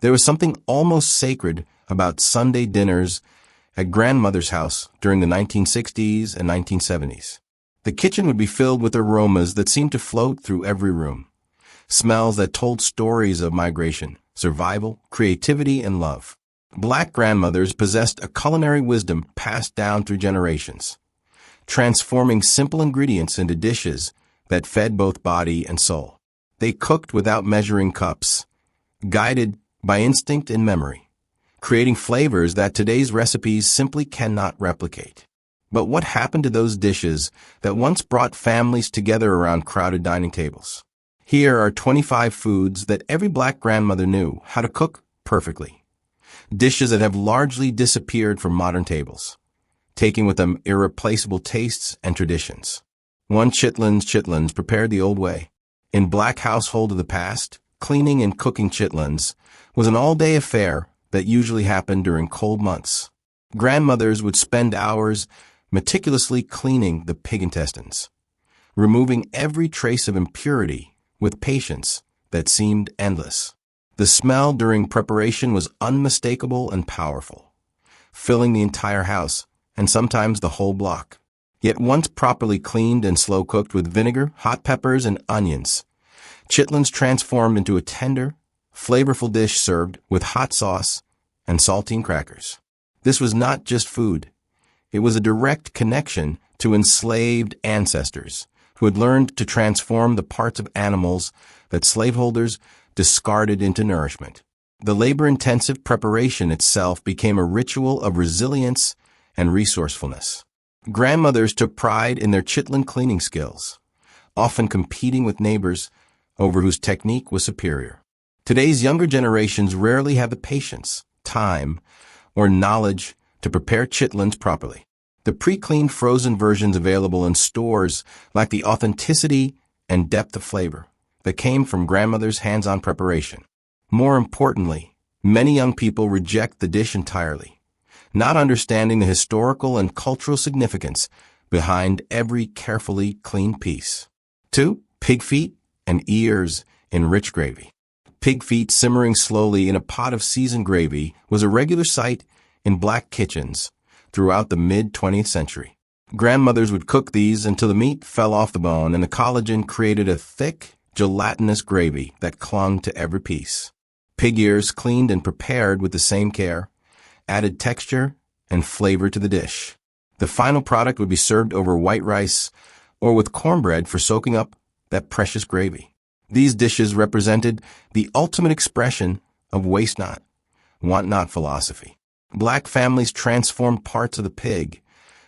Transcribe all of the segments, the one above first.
There was something almost sacred about Sunday dinners at grandmother's house during the 1960s and 1970s. The kitchen would be filled with aromas that seemed to float through every room, smells that told stories of migration, survival, creativity, and love. Black grandmothers possessed a culinary wisdom passed down through generations, transforming simple ingredients into dishes that fed both body and soul. They cooked without measuring cups, guided by instinct and memory, creating flavors that today's recipes simply cannot replicate. But what happened to those dishes that once brought families together around crowded dining tables? Here are 25 foods that every Black grandmother knew how to cook perfectly. Dishes that have largely disappeared from modern tables, taking with them irreplaceable tastes and traditions. 1. Chitlins prepared the old way. In Black household of the past, cleaning and cooking chitlins was an all-day affair that usually happened during cold months. Grandmothers would spend hours meticulously cleaning the pig intestines, removing every trace of impurity with patience that seemed endless. The smell during preparation was unmistakable and powerful, filling the entire house and sometimes the whole block. Yet once properly cleaned and slow-cooked with vinegar, hot peppers, and onions, chitlins transformed into a tender, flavorful dish served with hot sauce and saltine crackers. This was not just food. It was a direct connection to enslaved ancestors who had learned to transform the parts of animals that slaveholders discarded into nourishment. The labor-intensive preparation itself became a ritual of resilience and resourcefulness. Grandmothers took pride in their chitlin cleaning skills, often competing with neighbors over whose technique was superior. Today's younger generations rarely have the patience, time, or knowledge to prepare chitlins properly. The pre-cleaned frozen versions available in stores lack the authenticity and depth of flavor that came from grandmother's hands-on preparation. More importantly, many young people reject the dish entirely, not understanding the historical and cultural significance behind every carefully cleaned piece. 2. Pig feet and ears in rich gravy. Pig feet simmering slowly in a pot of seasoned gravy was a regular sight in Black kitchens throughout the mid-20th century. Grandmothers would cook these until the meat fell off the bone and the collagen created a thick, gelatinous gravy that clung to every piece. Pig ears, cleaned and prepared with the same care, added texture and flavor to the dish. The final product would be served over white rice or with cornbread for soaking up that precious gravy. These dishes represented the ultimate expression of waste not, want not philosophy. Black families transformed parts of the pig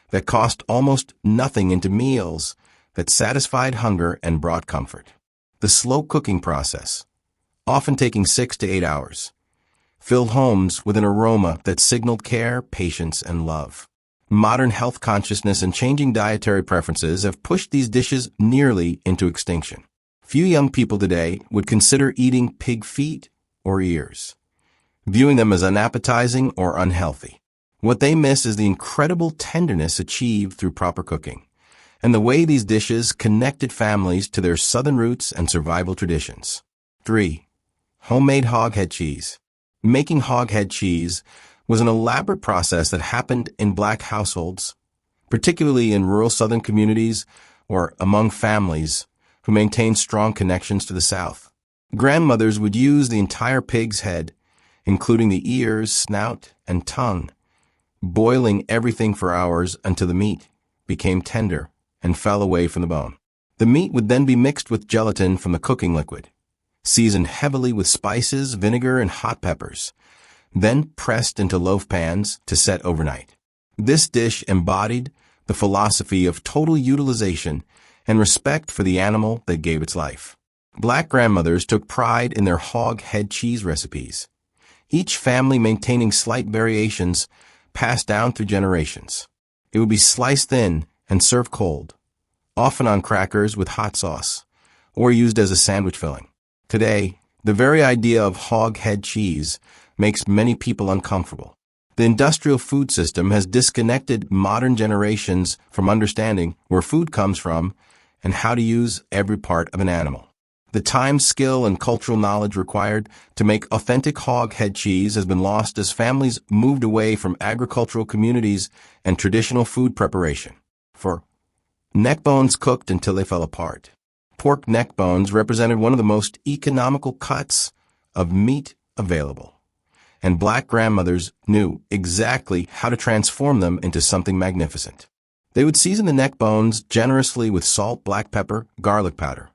that cost almost nothing into meals that satisfied hunger and brought comfort. The slow cooking process, often taking 6 to 8 hours, filled homes with an aroma that signaled care, patience, and love. Modern health consciousness and changing dietary preferences have pushed these dishes nearly into extinction. Few young people today would consider eating pig feet or ears, viewing them as unappetizing or unhealthy. What they miss is the incredible tenderness achieved through proper cooking, and the way these dishes connected families to their southern roots and survival traditions. 3. Homemade hog head cheese. Making hog head cheese was an elaborate process that happened in Black households, particularly in rural southern communities or among families who maintained strong connections to the South. Grandmothers would use the entire pig's head, including the ears, snout, and tongue, boiling everything for hours until the meat became tender and fell away from the bone. The meat would then be mixed with gelatin from the cooking liquid, seasoned heavily with spices, vinegar, and hot peppers, then pressed into loaf pans to set overnight. This dish embodied the philosophy of total utilization and respect for the animal that gave its life. Black grandmothers took pride in their hog head cheese recipes, each family maintaining slight variations passed down through generations. It would be sliced thin and served cold, often on crackers with hot sauce, or used as a sandwich filling. Today, the very idea of hog head cheese makes many people uncomfortable. The industrial food system has disconnected modern generations from understanding where food comes from and how to use every part of an animal. The time, skill, and cultural knowledge required to make authentic hog head cheese has been lost as families moved away from agricultural communities and traditional food preparation. 4. Neck bones cooked until they fell apart. Pork neck bones represented one of the most economical cuts of meat available, and Black grandmothers knew exactly how to transform them into something magnificent. They would season the neck bones generously with salt, black pepper, garlic powder,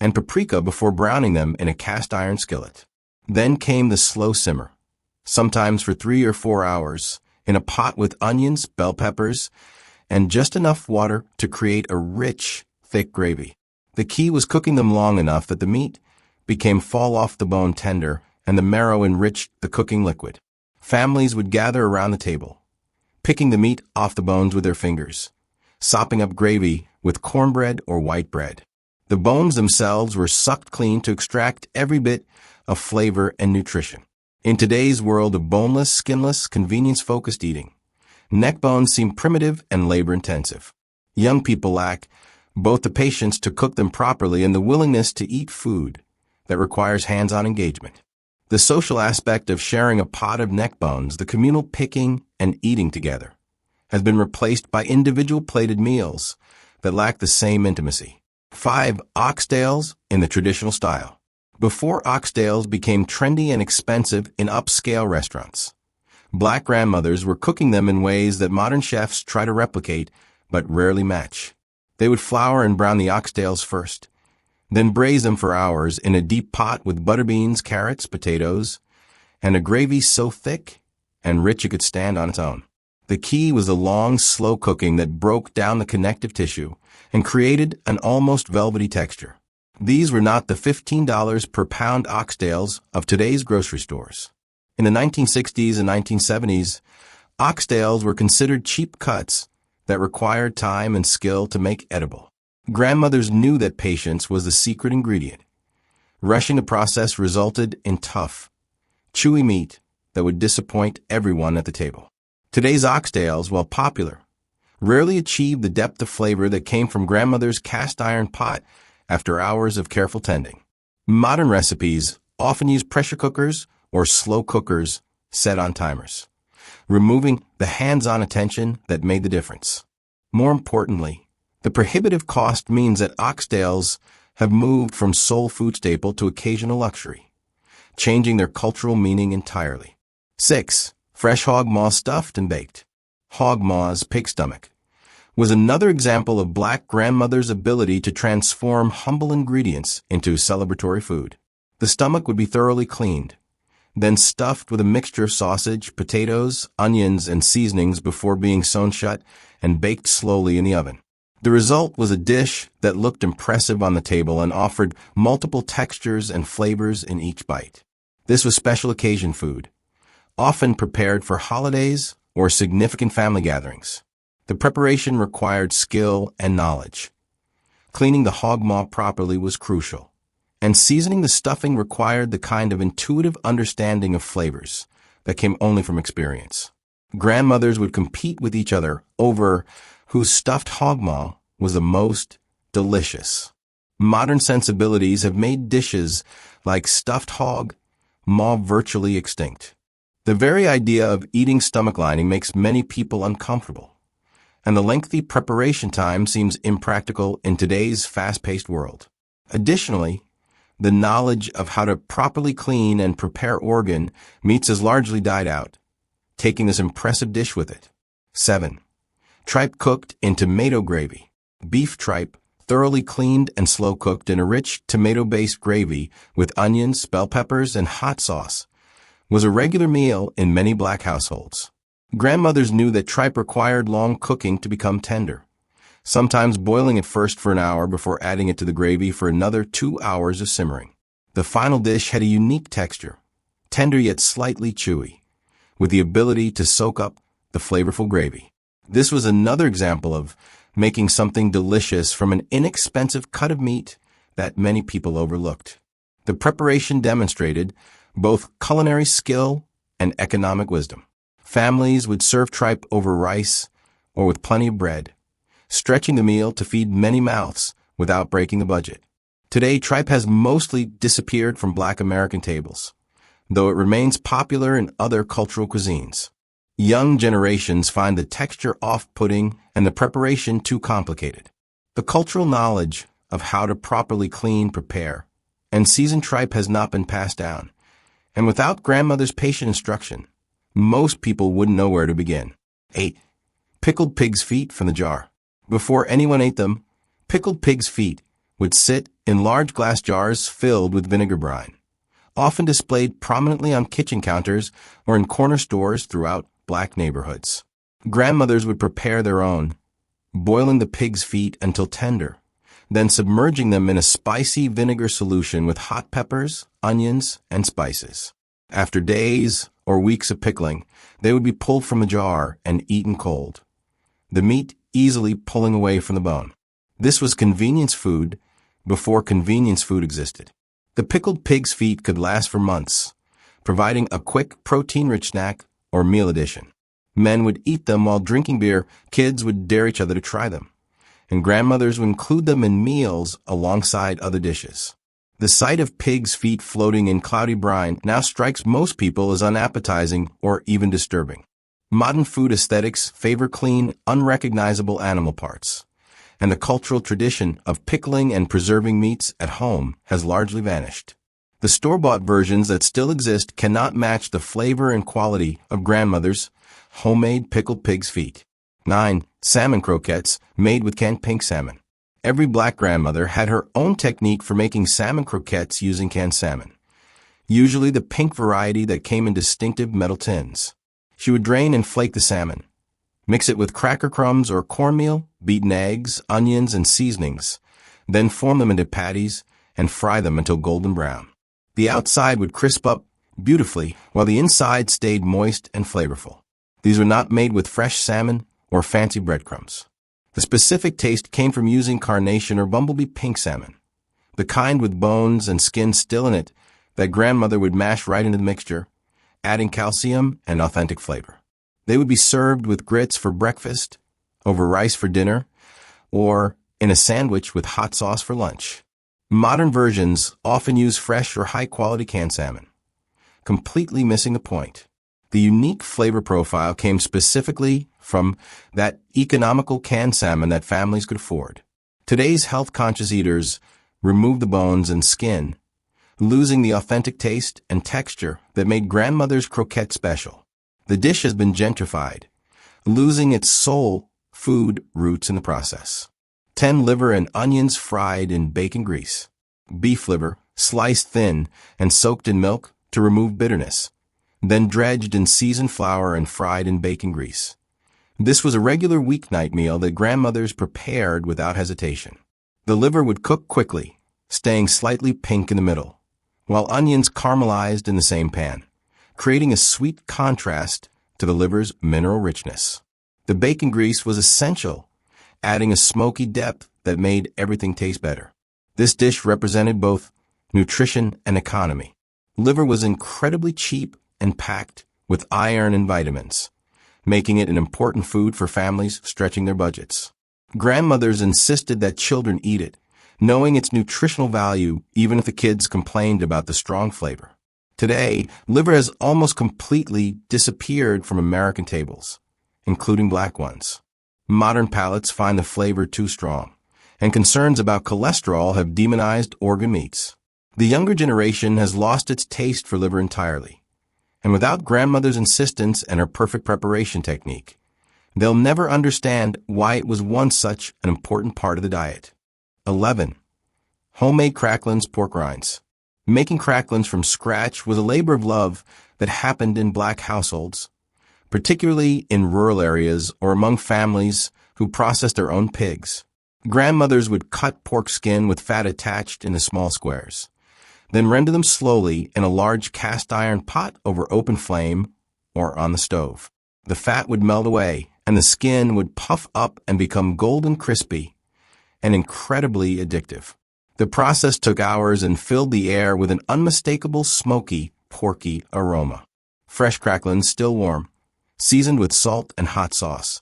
and paprika before browning them in a cast iron skillet. Then came the slow simmer, sometimes for 3 or 4 hours, in a pot with onions, bell peppers, and just enough water to create a rich, thick gravy. The key was cooking them long enough that the meat became fall-off-the-bone tender and the marrow enriched the cooking liquid. Families would gather around the table, picking the meat off the bones with their fingers, sopping up gravy with cornbread or white bread. The bones themselves were sucked clean to extract every bit of flavor and nutrition. In today's world of boneless, skinless, convenience-focused eating, neck bones seem primitive and labor-intensive. Young people lack both the patience to cook them properly and the willingness to eat food that requires hands-on engagement. The social aspect of sharing a pot of neck bones, the communal picking and eating together, has been replaced by individual plated meals that lack the same intimacy. 5. Oxtails in the traditional style. Before oxtails became trendy and expensive in upscale restaurants, Black grandmothers were cooking them in ways that modern chefs try to replicate but rarely match. They would flour and brown the oxtails first, then braise them for hours in a deep pot with butter beans, carrots, potatoes, and a gravy so thick and rich it could stand on its own. The key was the long, slow cooking that broke down the connective tissue and created an almost velvety texture. These were not the $15 per pound oxtails of today's grocery stores. In the 1960s and 1970s, oxtails were considered cheap cuts that required time and skill to make edible. Grandmothers knew that patience was the secret ingredient. Rushing the process resulted in tough, chewy meat that would disappoint everyone at the table. Today's oxtails, while popular, rarely achieve the depth of flavor that came from grandmother's cast iron pot after hours of careful tending. Modern recipes often use pressure cookers or slow cookers set on timers, removing the hands-on attention that made the difference. More importantly, the prohibitive cost means that oxtails have moved from sole food staple to occasional luxury, changing their cultural meaning entirely. 6. Fresh hog maw stuffed and baked. Hog maw's pig stomach was another example of Black grandmother's ability to transform humble ingredients into celebratory food. The stomach would be thoroughly cleaned, then stuffed with a mixture of sausage, potatoes, onions, and seasonings before being sewn shut and baked slowly in the oven. The result was a dish that looked impressive on the table and offered multiple textures and flavors in each bite. This was special occasion food, often prepared for holidays or significant family gatherings. The preparation required skill and knowledge. Cleaning the hog maw properly was crucial, and seasoning the stuffing required the kind of intuitive understanding of flavors that came only from experience. Grandmothers would compete with each other over whose stuffed hog maw was the most delicious. Modern sensibilities have made dishes like stuffed hog maw virtually extinct. The very idea of eating stomach lining makes many people uncomfortable, and the lengthy preparation time seems impractical in today's fast-paced world. Additionally, the knowledge of how to properly clean and prepare organ meats has largely died out, taking this impressive dish with it. 7. Tripe cooked in tomato gravy. Beef tripe, thoroughly cleaned and slow-cooked in a rich tomato-based gravy with onions, bell peppers, and hot sauce, was a regular meal in many Black households. Grandmothers knew that tripe required long cooking to become tender, sometimes boiling it first for an hour before adding it to the gravy for another 2 hours of simmering. The final dish had a unique texture, tender yet slightly chewy, with the ability to soak up the flavorful gravy. This was another example of making something delicious from an inexpensive cut of meat that many people overlooked. The preparation demonstrated both culinary skill and economic wisdom. Families would serve tripe over rice or with plenty of bread, stretching the meal to feed many mouths without breaking the budget. Today, tripe has mostly disappeared from Black American tables, though it remains popular in other cultural cuisines. Young generations find the texture off-putting and the preparation too complicated. The cultural knowledge of how to properly clean, prepare, and season tripe has not been passed down, and without grandmother's patient instruction, most people wouldn't know where to begin. 8. Pickled pig's feet from the jar. Before anyone ate them, pickled pig's feet would sit in large glass jars filled with vinegar brine, often displayed prominently on kitchen counters or in corner stores throughout Black neighborhoods. Grandmothers would prepare their own, boiling the pig's feet until tender, then submerging them in a spicy vinegar solution with hot peppers, onions, and spices. After days or weeks of pickling, they would be pulled from the jar and eaten cold, the meat easily pulling away from the bone. This was convenience food before convenience food existed. The pickled pig's feet could last for months, providing a quick, protein-rich snack or meal addition. Men would eat them while drinking beer, kids would dare each other to try them, and grandmothers would include them in meals alongside other dishes. The sight of pig's feet floating in cloudy brine now strikes most people as unappetizing or even disturbing. Modern food aesthetics favor clean, unrecognizable animal parts, and the cultural tradition of pickling and preserving meats at home has largely vanished. The store-bought versions that still exist cannot match the flavor and quality of grandmother's homemade pickled pig's feet. 9. Salmon croquettes made with canned pink salmon. Every Black grandmother had her own technique for making salmon croquettes using canned salmon, usually the pink variety that came in distinctive metal tins. She would drain and flake the salmon, mix it with cracker crumbs or cornmeal, beaten eggs, onions, and seasonings, then form them into patties and fry them until golden brown. The outside would crisp up beautifully, while the inside stayed moist and flavorful. These were not made with fresh salmon or fancy breadcrumbs. The specific taste came from using carnation or bumblebee pink salmon, the kind with bones and skin still in it that grandmother would mash right into the mixture, adding calcium and authentic flavor. They would be served with grits for breakfast, over rice for dinner, or in a sandwich with hot sauce for lunch. Modern versions often use fresh or high-quality canned salmon, completely missing the point. The unique flavor profile came specifically from that economical canned salmon that families could afford. Today's health-conscious eaters remove the bones and skin, losing the authentic taste and texture that made grandmother's croquette special. The dish has been gentrified, losing its soul food roots in the process. 10. Liver and onions fried in bacon grease. Beef liver, sliced thin and soaked in milk to remove bitterness, then dredged in seasoned flour and fried in bacon grease. This was a regular weeknight meal that grandmothers prepared without hesitation. The liver would cook quickly, staying slightly pink in the middle, while onions caramelized in the same pan, creating a sweet contrast to the liver's mineral richness. The bacon grease was essential, adding a smoky depth that made everything taste better. This dish represented both nutrition and economy. Liver was incredibly cheap and packed with iron and vitamins, making it an important food for families stretching their budgets. Grandmothers insisted that children eat it, knowing its nutritional value even if the kids complained about the strong flavor. Today, liver has almost completely disappeared from American tables, including Black ones. Modern palates find the flavor too strong, and concerns about cholesterol have demonized organ meats. The younger generation has lost its taste for liver entirely, and without grandmother's insistence and her perfect preparation technique, they'll never understand why it was once such an important part of the diet. 11. Homemade cracklins pork rinds. Making cracklins from scratch was a labor of love that happened in Black households, particularly in rural areas or among families who processed their own pigs. Grandmothers would cut pork skin with fat attached into small squares, then render them slowly in a large cast iron pot over open flame or on the stove. The fat would melt away, and the skin would puff up and become golden crispy and incredibly addictive. The process took hours and filled the air with an unmistakable smoky, porky aroma. Fresh cracklins, still warm, seasoned with salt and hot sauce,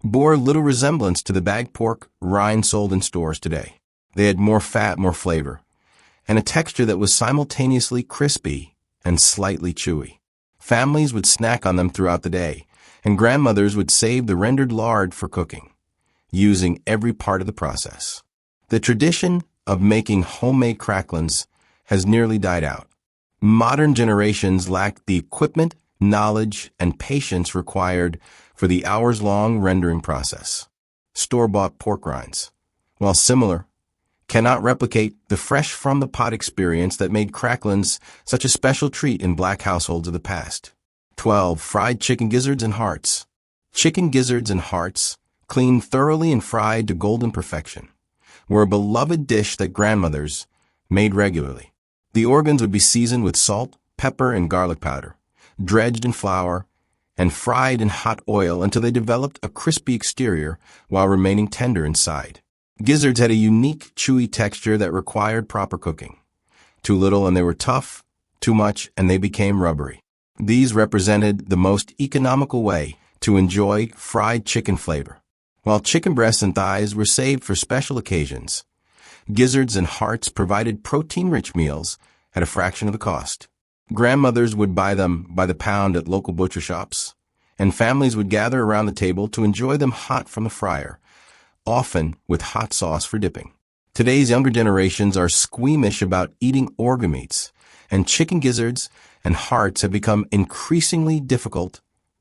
bore little resemblance to the bagged pork rind sold in stores today. They had more fat, more flavor, and a texture that was simultaneously crispy and slightly chewy. Families would snack on them throughout the day, and grandmothers would save the rendered lard for cooking, using every part of the process. The tradition of making homemade cracklins has nearly died out. Modern generations lack the equipment, knowledge, and patience required for the hours-long rendering process. Store-bought pork rinds, while similar, cannot replicate the fresh-from-the-pot experience that made cracklins such a special treat in Black households of the past. 12. Fried chicken gizzards and hearts. Chicken gizzards and hearts, cleaned thoroughly and fried to golden perfection, were a beloved dish that grandmothers made regularly. The organs would be seasoned with salt, pepper, and garlic powder, dredged in flour, and fried in hot oil until they developed a crispy exterior while remaining tender inside. Gizzards had a unique, chewy texture that required proper cooking. Too little and they were tough, too much and they became rubbery. These represented the most economical way to enjoy fried chicken flavor. While chicken breasts and thighs were saved for special occasions, gizzards and hearts provided protein-rich meals at a fraction of the cost. Grandmothers would buy them by the pound at local butcher shops, and families would gather around the table to enjoy them hot from the fryer, often with hot sauce for dipping. Today's younger generations are squeamish about eating organ meats, and chicken gizzards and hearts have become increasingly difficult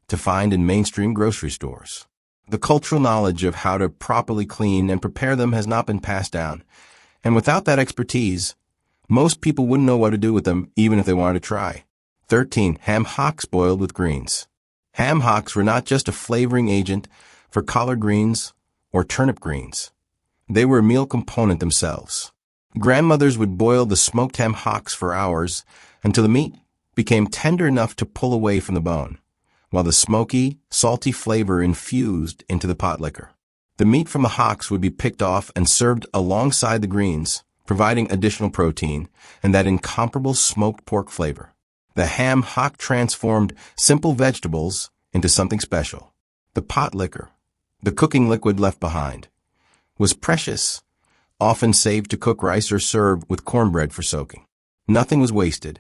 to find in mainstream grocery stores. The cultural knowledge of how to properly clean and prepare them has not been passed down, and without that expertise, most people wouldn't know what to do with them even if they wanted to try. 13. Ham hocks boiled with greens. Ham hocks were not just a flavoring agent for collard greens or turnip greens. They were a meal component themselves. Grandmothers would boil the smoked ham hocks for hours until the meat became tender enough to pull away from the bone, while the smoky, salty flavor infused into the pot liquor. The meat from the hocks would be picked off and served alongside the greens, providing additional protein and that incomparable smoked pork flavor. The ham hock transformed simple vegetables into something special. The pot liquor, the cooking liquid left behind, was precious, often saved to cook rice or serve with cornbread for soaking. Nothing was wasted.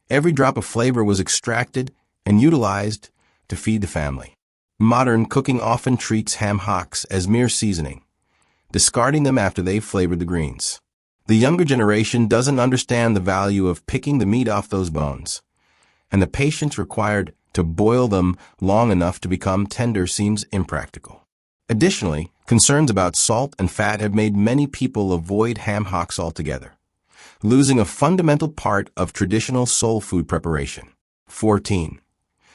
Every drop of flavor was extracted and utilized to feed the family. Modern cooking often treats ham hocks as mere seasoning, discarding them after they've flavored the greens. The younger generation doesn't understand the value of picking the meat off those bones, and the patience required to boil them long enough to become tender seems impractical. Additionally, concerns about salt and fat have made many people avoid ham hocks altogether, losing a fundamental part of traditional soul food preparation. 14.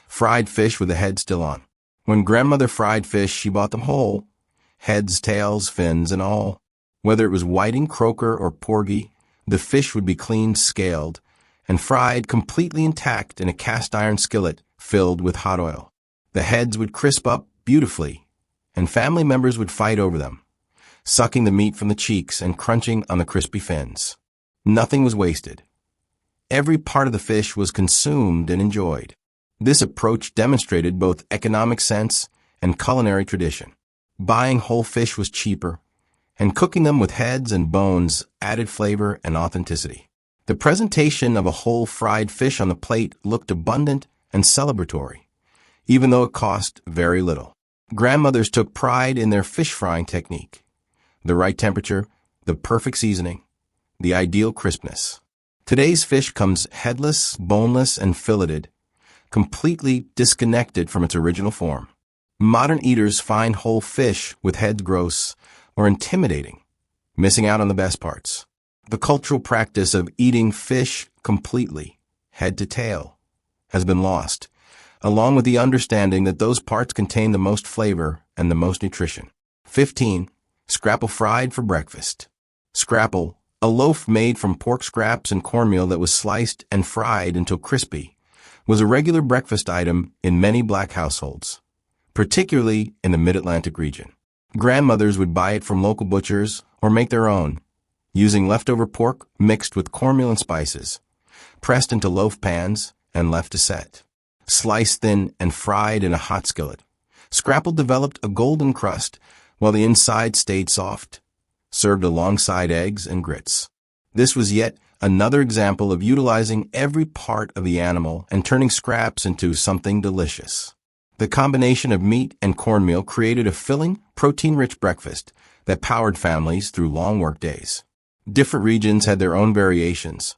Fried fish with the head still on. When grandmother fried fish, she bought them whole, heads, tails, fins, and all. Whether it was whiting, croaker, or porgy, the fish would be cleaned, scaled, and fried completely intact in a cast-iron skillet filled with hot oil. The heads would crisp up beautifully, and family members would fight over them, sucking the meat from the cheeks and crunching on the crispy fins. Nothing was wasted. Every part of the fish was consumed and enjoyed. This approach demonstrated both economic sense and culinary tradition. Buying whole fish was cheaper, and cooking them with heads and bones added flavor and authenticity. The presentation of a whole fried fish on the plate looked abundant and celebratory, even though it cost very little. Grandmothers took pride in their fish frying technique, the right temperature, the perfect seasoning, the ideal crispness. Today's fish comes headless, boneless, and filleted, completely disconnected from its original form. Modern eaters find whole fish with heads gross or intimidating, missing out on the best parts. The cultural practice of eating fish completely, head to tail, has been lost, along with the understanding that those parts contain the most flavor and the most nutrition. 15. Scrapple fried for breakfast. Scrapple, a loaf made from pork scraps and cornmeal that was sliced and fried until crispy, was a regular breakfast item in many Black households, particularly in the Mid-Atlantic region. Grandmothers would buy it from local butchers or make their own, using leftover pork mixed with cornmeal and spices, pressed into loaf pans and left to set. Sliced thin and fried in a hot skillet, scrapple developed a golden crust while the inside stayed soft, served alongside eggs and grits. This was yet another example of utilizing every part of the animal and turning scraps into something delicious. The combination of meat and cornmeal created a filling, protein-rich breakfast that powered families through long work days. Different regions had their own variations,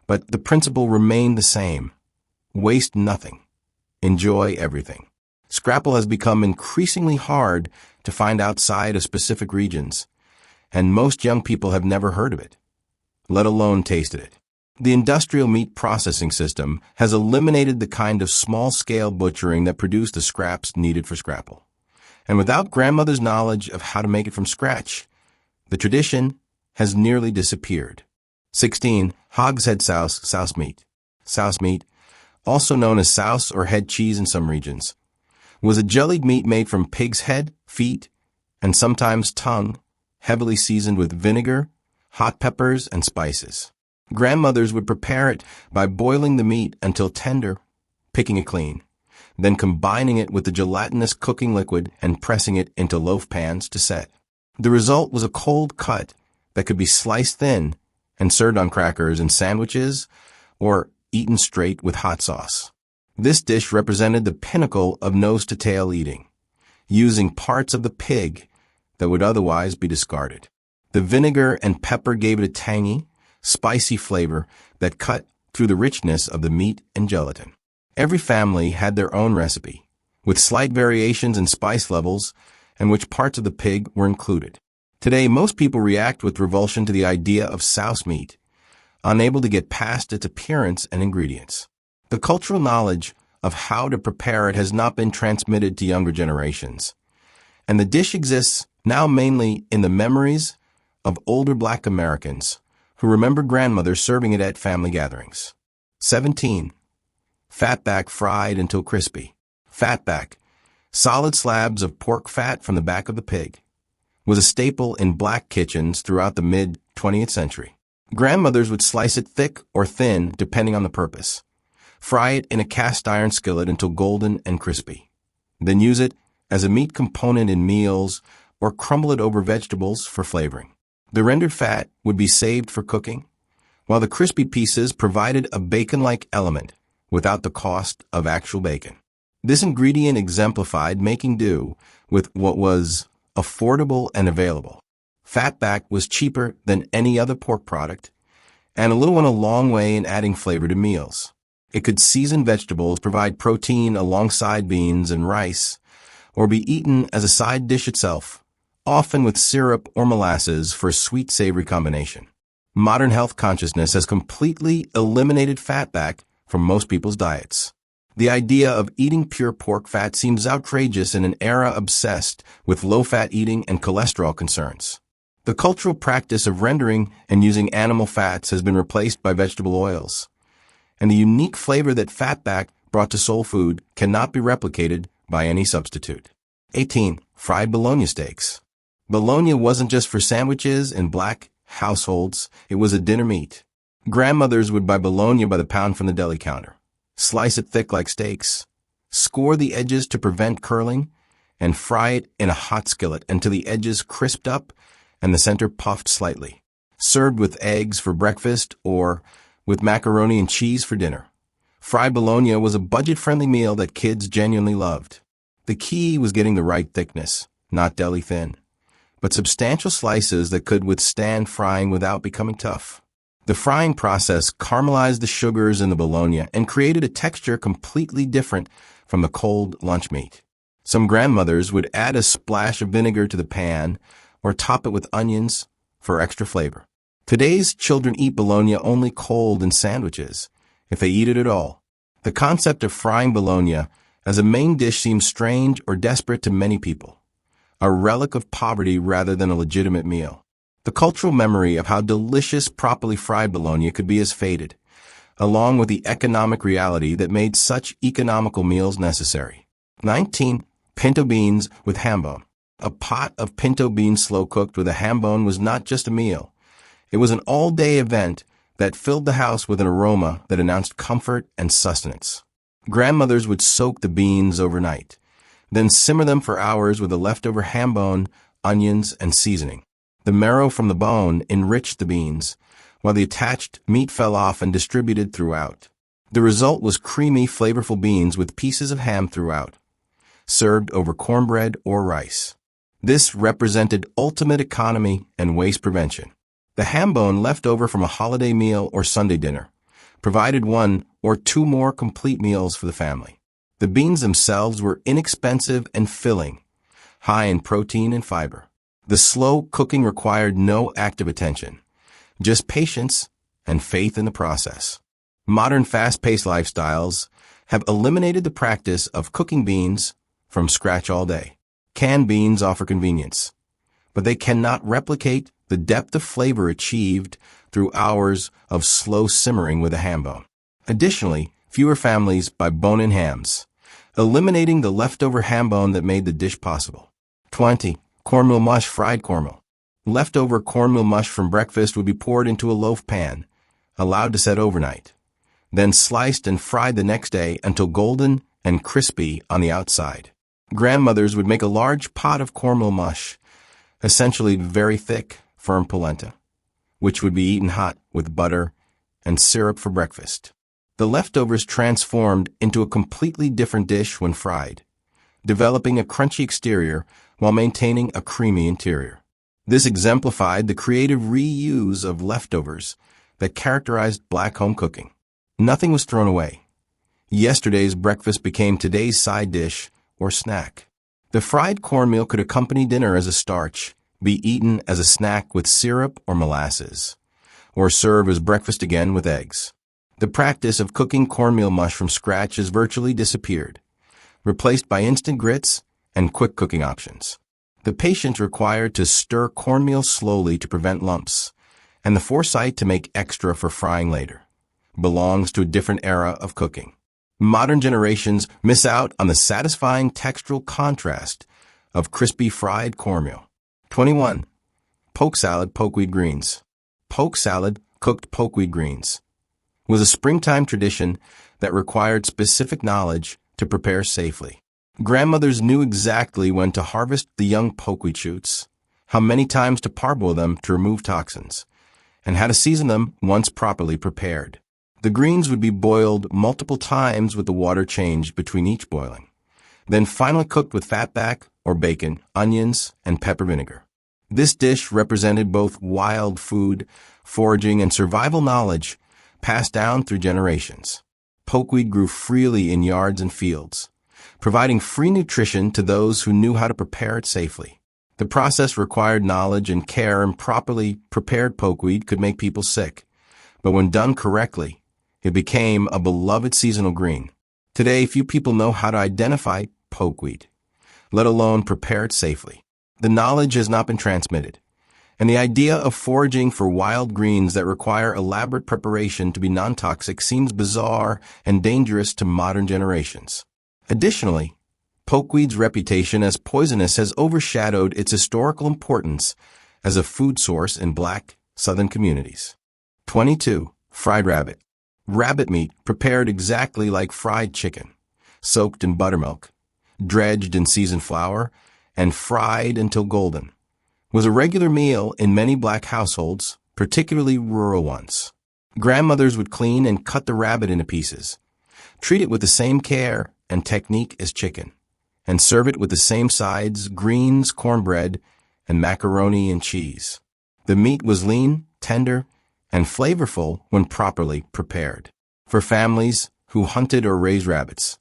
but the principle remained the same. Waste nothing. Enjoy everything. Scrapple has become increasingly hard to find outside of specific regions, and most young people have never heard of it, let alone tasted it. The industrial meat processing system has eliminated the kind of small-scale butchering that produced the scraps needed for scrapple. And without grandmother's knowledge of how to make it from scratch, the tradition has nearly disappeared. 16. Hogshead souse meat. Souse meat, also known as souse or head cheese in some regions, was a jellied meat made from pig's head, feet, and sometimes tongue, heavily seasoned with vinegar, hot peppers, and spices. Grandmothers would prepare it by boiling the meat until tender, picking it clean, then combining it with the gelatinous cooking liquid and pressing it into loaf pans to set. The result was a cold cut that could be sliced thin and served on crackers and sandwiches or eaten straight with hot sauce. This dish represented the pinnacle of nose-to-tail eating, using parts of the pig that would otherwise be discarded. The vinegar and pepper gave it a tangy, spicy flavor that cut through the richness of the meat and gelatin. Every family had their own recipe, with slight variations in spice levels and which parts of the pig were included. Today, most people react with revulsion to the idea of souse meat, unable to get past its appearance and ingredients. The cultural knowledge of how to prepare it has not been transmitted to younger generations, and the dish exists now mainly in the memories of older Black Americans who remember grandmothers serving it at family gatherings. 17. Fatback fried until crispy. Fatback, solid slabs of pork fat from the back of the pig, was a staple in Black kitchens throughout the mid-20th century. Grandmothers would slice it thick or thin depending on the purpose, fry it in a cast iron skillet until golden and crispy, then use it as a meat component in meals or crumble it over vegetables for flavoring. The rendered fat would be saved for cooking, while the crispy pieces provided a bacon-like element without the cost of actual bacon. This ingredient exemplified making do with what was affordable and available. Fatback was cheaper than any other pork product, and a little went a long way in adding flavor to meals. It could season vegetables, provide protein alongside beans and rice, or be eaten as a side dish itself, often with syrup or molasses for a sweet-savory combination. Modern health consciousness has completely eliminated fatback from most people's diets. The idea of eating pure pork fat seems outrageous in an era obsessed with low-fat eating and cholesterol concerns. The cultural practice of rendering and using animal fats has been replaced by vegetable oils, and the unique flavor that fatback brought to soul food cannot be replicated by any substitute. 18. Fried bologna steaks. Bologna wasn't just for sandwiches in Black households, it was a dinner meat. Grandmothers would buy bologna by the pound from the deli counter, slice it thick like steaks, score the edges to prevent curling, and fry it in a hot skillet until the edges crisped up and the center puffed slightly. Served with eggs for breakfast or with macaroni and cheese for dinner. Fried bologna was a budget-friendly meal that kids genuinely loved. The key was getting the right thickness, not deli thin, but substantial slices that could withstand frying without becoming tough. The frying process caramelized the sugars in the bologna and created a texture completely different from the cold lunch meat. Some grandmothers would add a splash of vinegar to the pan or top it with onions for extra flavor. Today's children eat bologna only cold in sandwiches, if they eat it at all. The concept of frying bologna as a main dish seems strange or desperate to many people, a relic of poverty rather than a legitimate meal. The cultural memory of how delicious properly fried bologna could be has faded, along with the economic reality that made such economical meals necessary. 19. Pinto beans with hambone. A pot of pinto beans slow-cooked with a hambone was not just a meal. It was an all-day event that filled the house with an aroma that announced comfort and sustenance. Grandmothers would soak the beans overnight, then simmer them for hours with the leftover hambone, onions, and seasoning. The marrow from the bone enriched the beans, while the attached meat fell off and distributed throughout. The result was creamy, flavorful beans with pieces of ham throughout, served over cornbread or rice. This represented ultimate economy and waste prevention. The ham bone left over from a holiday meal or Sunday dinner provided one or two more complete meals for the family. The beans themselves were inexpensive and filling, high in protein and fiber. The slow cooking required no active attention, just patience and faith in the process. Modern fast-paced lifestyles have eliminated the practice of cooking beans from scratch all day. Canned beans offer convenience, but they cannot replicate the depth of flavor achieved through hours of slow simmering with a ham bone. Additionally, fewer families buy bone-in hams, eliminating the leftover ham bone that made the dish possible. 20. Cornmeal mush, fried cornmeal. Leftover cornmeal mush from breakfast would be poured into a loaf pan, allowed to set overnight, then sliced and fried the next day until golden and crispy on the outside. Grandmothers would make a large pot of cornmeal mush, essentially very thick, firm polenta, which would be eaten hot with butter and syrup for breakfast. The leftovers transformed into a completely different dish when fried, developing a crunchy exterior while maintaining a creamy interior. This exemplified the creative reuse of leftovers that characterized Black home cooking. Nothing was thrown away. Yesterday's breakfast became today's side dish or snack. The fried cornmeal could accompany dinner as a starch, be eaten as a snack with syrup or molasses, or serve as breakfast again with eggs. The practice of cooking cornmeal mush from scratch has virtually disappeared, replaced by instant grits and quick cooking options. The patience required to stir cornmeal slowly to prevent lumps, and the foresight to make extra for frying later, belongs to a different era of cooking. Modern generations miss out on the satisfying textural contrast of crispy fried cornmeal. 21. Poke salad, pokeweed greens. Poke salad, cooked pokeweed greens, was a springtime tradition that required specific knowledge to prepare safely. Grandmothers knew exactly when to harvest the young pokeweed shoots, how many times to parboil them to remove toxins, and how to season them once properly prepared. The greens would be boiled multiple times with the water changed between each boiling, then finally cooked with fatback or bacon, onions, and pepper vinegar. This dish represented both wild food, foraging, and survival knowledge passed down through generations. Pokeweed grew freely in yards and fields, providing free nutrition to those who knew how to prepare it safely. The process required knowledge and care, and properly prepared pokeweed could make people sick, but when done correctly, it became a beloved seasonal green. Today, few people know how to identify pokeweed, let alone prepare it safely. The knowledge has not been transmitted, and the idea of foraging for wild greens that require elaborate preparation to be non-toxic seems bizarre and dangerous to modern generations. Additionally, pokeweed's reputation as poisonous has overshadowed its historical importance as a food source in Black Southern communities. 22. Fried rabbit. Rabbit meat, prepared exactly like fried chicken, soaked in buttermilk, dredged in seasoned flour, and fried until golden, was a regular meal in many Black households, particularly rural ones. Grandmothers would clean and cut the rabbit into pieces, treat it with the same care and technique as chicken, and serve it with the same sides, greens, cornbread, and macaroni and cheese. The meat was lean, tender, and flavorful when properly prepared. For families who hunted or raised rabbits,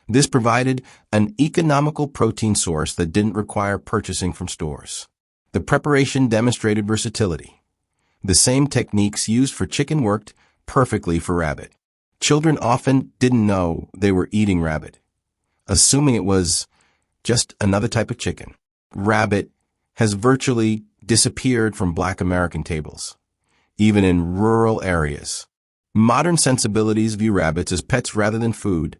this provided an economical protein source that didn't require purchasing from stores. The preparation demonstrated versatility. The same techniques used for chicken worked perfectly for rabbit. Children often didn't know they were eating rabbit, assuming it was just another type of chicken. Rabbit has virtually disappeared from Black American tables, even in rural areas. Modern sensibilities view rabbits as pets rather than food,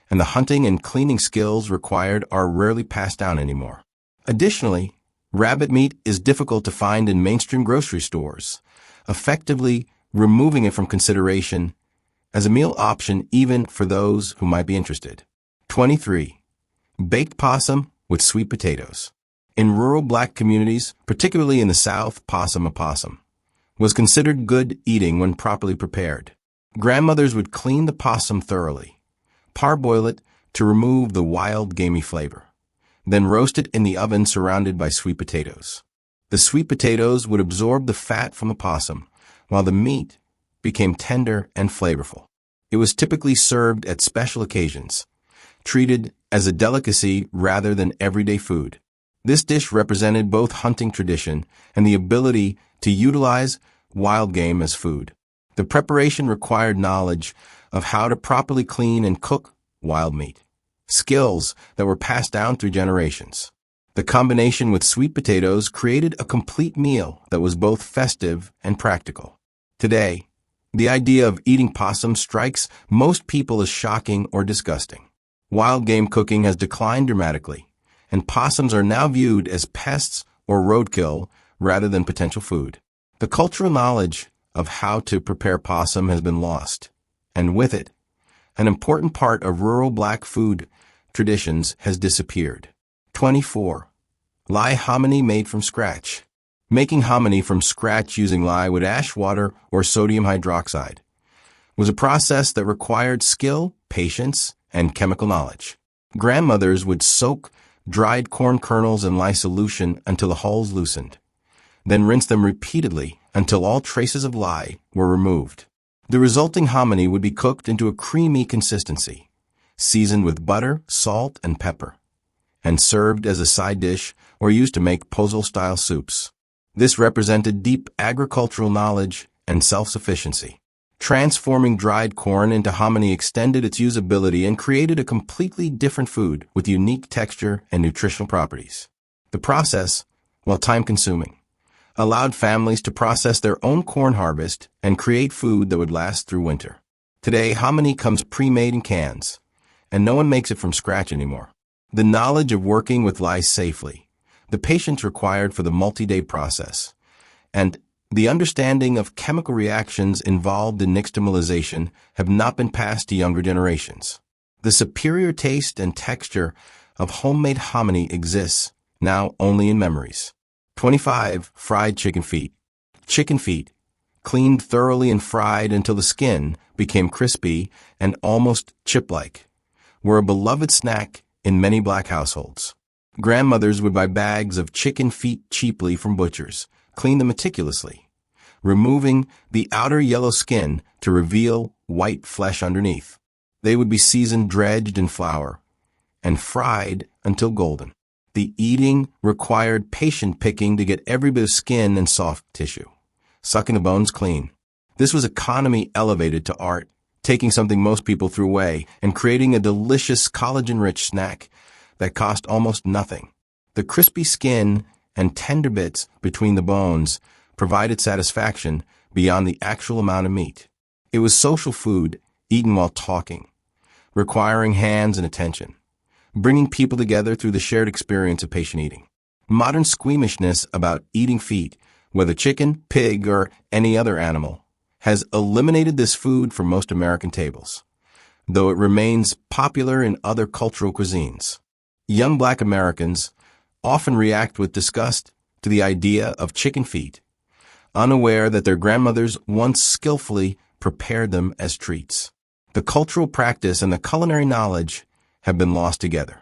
and the hunting and cleaning skills required are rarely passed down anymore. Additionally, rabbit meat is difficult to find in mainstream grocery stores, effectively removing it from consideration as a meal option even for those who might be interested. 23. Baked possum with sweet potatoes. In rural black communities, particularly in the South, possum was considered good eating when properly prepared. Grandmothers would clean the possum thoroughly, parboil it to remove the wild gamey flavor, then roast it in the oven surrounded by sweet potatoes. The sweet potatoes would absorb the fat from the possum, while the meat became tender and flavorful. It was typically served at special occasions, treated as a delicacy rather than everyday food. This dish represented both hunting tradition and the ability to utilize wild game as food. The preparation required knowledge of how to properly clean and cook wild meat, skills that were passed down through generations. The combination with sweet potatoes created a complete meal that was both festive and practical. Today, the idea of eating possum strikes most people as shocking or disgusting. Wild game cooking has declined dramatically, and possums are now viewed as pests or roadkill rather than potential food. The cultural knowledge of how to prepare possum has been lost, and with it, an important part of rural black food traditions has disappeared. 24. Lye hominy made from scratch. Making hominy from scratch using lye with ash water or sodium hydroxide was a process that required skill, patience, and chemical knowledge. Grandmothers would soak dried corn kernels in lye solution until the hulls loosened, then rinse them repeatedly until all traces of lye were removed. The resulting hominy would be cooked into a creamy consistency, seasoned with butter, salt, and pepper, and served as a side dish or used to make pozole-style soups. This represented deep agricultural knowledge and self-sufficiency. Transforming dried corn into hominy extended its usability and created a completely different food with unique texture and nutritional properties. The process, while time-consuming, allowed families to process their own corn harvest and create food that would last through winter. Today, hominy comes pre-made in cans, and no one makes it from scratch anymore. The knowledge of working with lye safely, the patience required for the multi-day process, and the understanding of chemical reactions involved in nixtamalization have not been passed to younger generations. The superior taste and texture of homemade hominy exists now only in memories. 25. Fried chicken feet. Chicken feet, cleaned thoroughly and fried until the skin became crispy and almost chip-like, were a beloved snack in many black households. Grandmothers would buy bags of chicken feet cheaply from butchers, clean them meticulously, removing the outer yellow skin to reveal white flesh underneath. They would be seasoned, dredged in flour, and fried until golden. The eating required patient picking to get every bit of skin and soft tissue, sucking the bones clean. This was economy elevated to art, taking something most people threw away and creating a delicious collagen-rich snack that cost almost nothing. The crispy skin and tender bits between the bones provided satisfaction beyond the actual amount of meat. It was social food eaten while talking, requiring hands and attention, bringing people together through the shared experience of patient eating. Modern squeamishness about eating feet, whether chicken, pig, or any other animal, has eliminated this food from most American tables, though it remains popular in other cultural cuisines. Young black Americans often react with disgust to the idea of chicken feet, unaware that their grandmothers once skillfully prepared them as treats. The cultural practice and the culinary knowledge have been lost together.